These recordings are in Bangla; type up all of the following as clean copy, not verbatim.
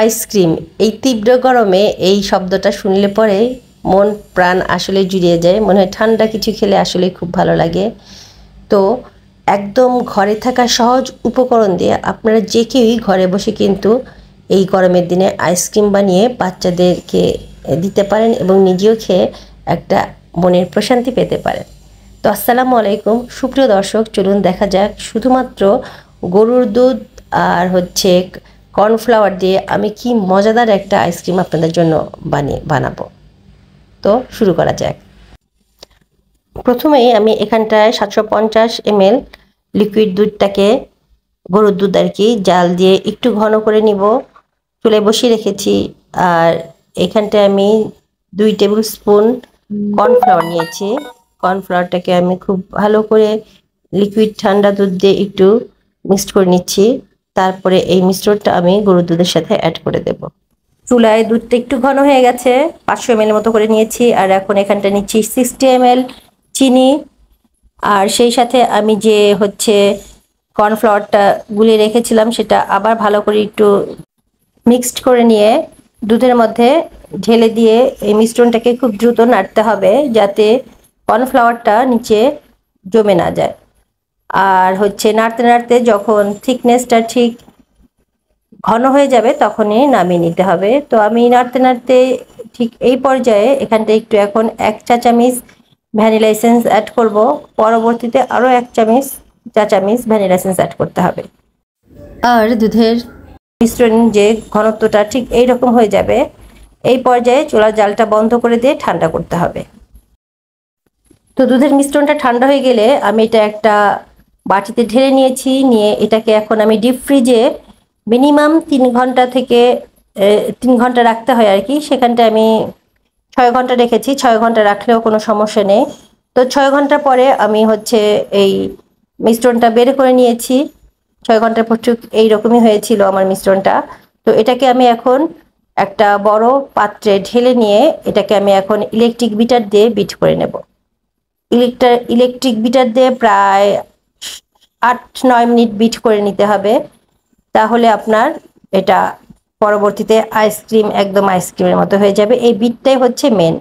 আইসক্রিম এই তীব্র গরমে এই শব্দটা শুনলে পরে মন প্রাণ আসলে জুড়িয়ে যায়, মনে হয় ঠান্ডা কিছু খেলে আসলে খুব ভালো লাগে। তো একদম ঘরে থাকা সহজ উপকরণ দিয়ে আপনারা যে কেউই ঘরে বসে কিন্তু এই গরমের দিনে আইসক্রিম বানিয়ে বাচ্চাদেরকে দিতে পারেন এবং নিজেও খেয়ে একটা মনের প্রশান্তি পেতে পারেন। তো আসসালামু আলাইকুম সুপ্রিয় দর্শক, চলুন দেখা যাক শুধুমাত্র গরুর দুধ আর কর্নফ্লাওয়ার দিয়ে আমি কি মজাদার একটা আইসক্রিম আপনাদের জন্য বানাবো। তো শুরু করা যাক। প্রথমেই আমি এখানটায় 750 ml লিকুইড দুধটাকে, গরুর দুধ আর কি, জাল দিয়ে একটু ঘন করে নিব। চুলায় বসিয়ে রেখেছি। আর এখানটায় আমি 2 টেবিল স্পুন কর্নফ্লাওয়ার নিয়েছি। কর্নফ্লাওয়ারটাকে আমি খুব ভালো করে লিকুইড ঠান্ডা দুধ দিয়ে একটু মিক্সড করে নিচ্ছি। তারপরে এই মিশ্রণটা আমি গরুর দুধের সাথে অ্যাড করে দেব। চুলায় দুধটা একটু ঘন হয়ে গেছে, 500 ml মতো করে নিয়েছি। আর এখন এখানটা নিচ্ছি 60 ml চিনি। আর সেই সাথে আমি যে কর্নফ্লাওয়ারটা গুলিয়ে রেখেছিলাম সেটা আবার ভালো করে একটু মিক্সড করে নিয়ে দুধের মধ্যে ঢেলে দিয়ে এই মিশ্রণটাকে খুব দ্রুত নাড়তে হবে, যাতে কর্নফ্লাওয়ারটা নিচে জমে না যায়। আর নাড়তে নাড়তে যখন থিকনেসটা ঠিক ঘন হয়ে যাবে তখনই নামিয়ে নিতে হবে। তো আমি নাড়তে নাড়তে ঠিক এই পর্যায়ে এখানটা একটু এখন 1 চা চামচ ভ্যানিলা এসেন্স অ্যাড করব। পরবর্তীতে আরও 1 চা চামচ ভ্যানিলা এসেন্স অ্যাড করতে হবে। আর দুধের মিশ্রণ যে ঘনত্বটা ঠিক এই রকম হয়ে যাবে, এই পর্যায়ে চুলার জালটা বন্ধ করে দিয়ে ঠান্ডা করতে হবে। তো দুধের মিশ্রণটা ঠান্ডা হয়ে গেলে আমি এটা একটা বাটিতে ঢেলে নিয়েছি। নিয়ে এটাকে এখন আমি ডিপ ফ্রিজে মিনিমাম 3 ঘন্টা থেকে 3 ঘন্টা রাখতে হয় আর কি। সেখানটা আমি 6 ঘন্টা রেখেছি। 6 ঘন্টা রাখলেও কোনো সমস্যা নেই। তো 6 ঘন্টা পরে আমি এই মিশ্রণটা বের করে নিয়েছি। 6 ঘন্টার পর ঠিক এইরকমই হয়েছিল আমার মিশ্রণটা। তো এটাকে আমি এখন একটা বড় পাত্রে ঢেলে নিয়ে এটাকে আমি এখন ইলেকট্রিক বিটার দিয়ে বিট করে নেব। ইলেকট্রিক বিটার দিয়ে প্রায় 8-9 মিনিট বিট করে নিতে হবে। তাহলে আপনার এটা পরবর্তীতে আইসক্রিম একদম আইসক্রিমের মতো হয়ে যাবে। এই বিটটাই মেন।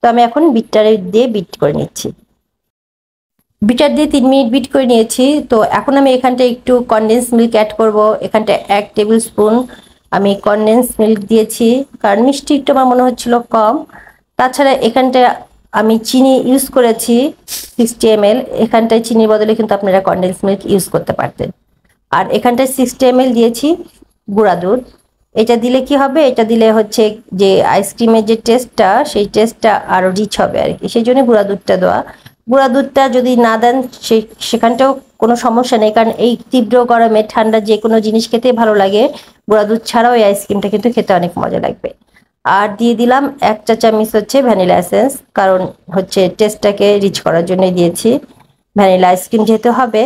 তো আমি এখন বিটটা দিয়ে বিট করে নিচ্ছি। বিটার দিয়ে 3 মিনিট বিট করে নিয়েছি। তো এখন আমি এখানটা একটু কনডেন্স মিল্ক অ্যাড করব। এখানটা 1 টেবিল স্পুন আমি কনডেন্স মিল্ক দিয়েছি, কারণ মিষ্টি একটু আমার মনে হচ্ছিল কম। তাছাড়া এখানটা আমি চিনি ইউজ করেছি 60 ml। এখানটায় চিনির বদলে কিন্তু আপনারা কনডেন্স মিল্ক ইউজ করতে পারতেন। আর এখানটায় 60 ml দিয়েছি গুঁড়া দুধ। এটা দিলে কি হবে, এটা দিলে যে আইসক্রিমের যে টেস্টটা, সেই টেস্টটা আরও রিচ হবে আর কি। সেই জন্য গুঁড়া দুধটা দেওয়া। গুঁড়া দুধটা যদি না দেন সেখানটাও কোনো সমস্যা নেই, কারণ এই তীব্র গরমে ঠান্ডা যে কোনো জিনিস খেতে ভালো লাগে। গুঁড়া দুধ ছাড়াও এই আইসক্রিমটা কিন্তু খেতে অনেক মজা লাগবে। আর দিয়ে দিলাম 1 চা চামচ ভ্যানিলা এসেন্স, কারণ টেস্টটাকে রিচ করার জন্যই দিয়েছি। ভ্যানিলা আইসক্রিম যেহেতু হবে।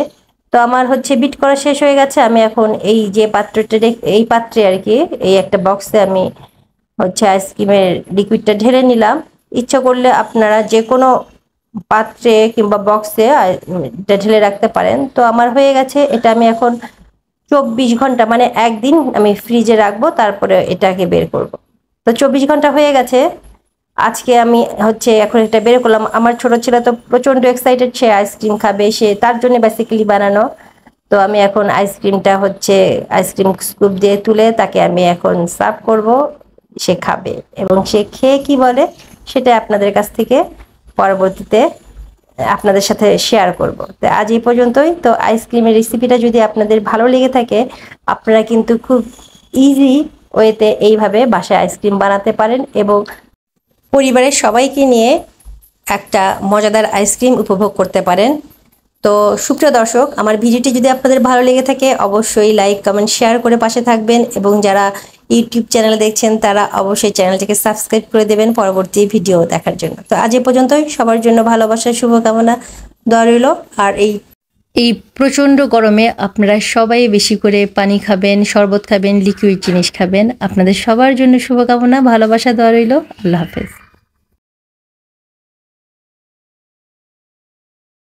তো আমার বিট করা শেষ হয়ে গেছে। আমি এখন এই যে এই পাত্রে আর কি, এই একটা বক্সে আমি আইসক্রিমের লিকুইডটা ঢেলে নিলাম। ইচ্ছা করলে আপনারা যে কোনো পাত্রে কিংবা বক্সে এটা ঢেলে রাখতে পারেন। তো আমার হয়ে গেছে। এটা আমি এখন 24 ঘন্টা মানে একদিন আমি ফ্রিজে রাখবো, তারপরে এটাকে বের করব। তো 24 ঘন্টা হয়ে গেছে। আজকে আমি এখন এটা বের করলাম। আমার ছোট ছেলে তো প্রচন্ড এক্সাইটেড, সে আইসক্রিম খাবে, সে তার জন্য বেসিক্যালি বানানো। তো আমি এখন আইসক্রিমটা আইসক্রিম স্কুপ দিয়ে তুলে তাকে আমি এখন সার্ভ করব। সে খাবে এবং সে খেয়ে কি বলে সেটা আপনাদের কাছ থেকে পরবর্তীতে আপনাদের সাথে শেয়ার করব। তো আজ এই পর্যন্তই। তো আইসক্রিমের রেসিপিটা যদি আপনাদের ভালো লেগে থাকে, আপনারা কিন্তু খুব ইজি ওয়েতে এইভাবে বাসায় আইসক্রিম বানাতে পারেন এবং পরিবারের সবাইকে নিয়ে একটা মজাদার আইসক্রিম উপভোগ করতে পারেন। তো সুপ্রিয় দর্শক, আমার ভিডিওটি যদি আপনাদের ভালো লেগে থাকে অবশ্যই লাইক কমেন্ট শেয়ার করে পাশে থাকবেন, এবং যারা ইউটিউব চ্যানেলে দেখছেন তারা অবশ্যই চ্যানেলটিকে সাবস্ক্রাইব করে দেবেন পরবর্তী ভিডিও দেখার জন্য। তো আজ এ পর্যন্তই। সবার জন্য ভালোবাসার শুভকামনা দোয়া রইল। আর এই প্রচণ্ড গরমে আপনারা সবাই বেশি করে পানি খাবেন, শরবত খাবেন, লিকুইড জিনিস খাবেন। আপনাদের সবার জন্য শুভকামনা, ভালোবাসা দোয়া রইল। আল্লাহ হাফেজ।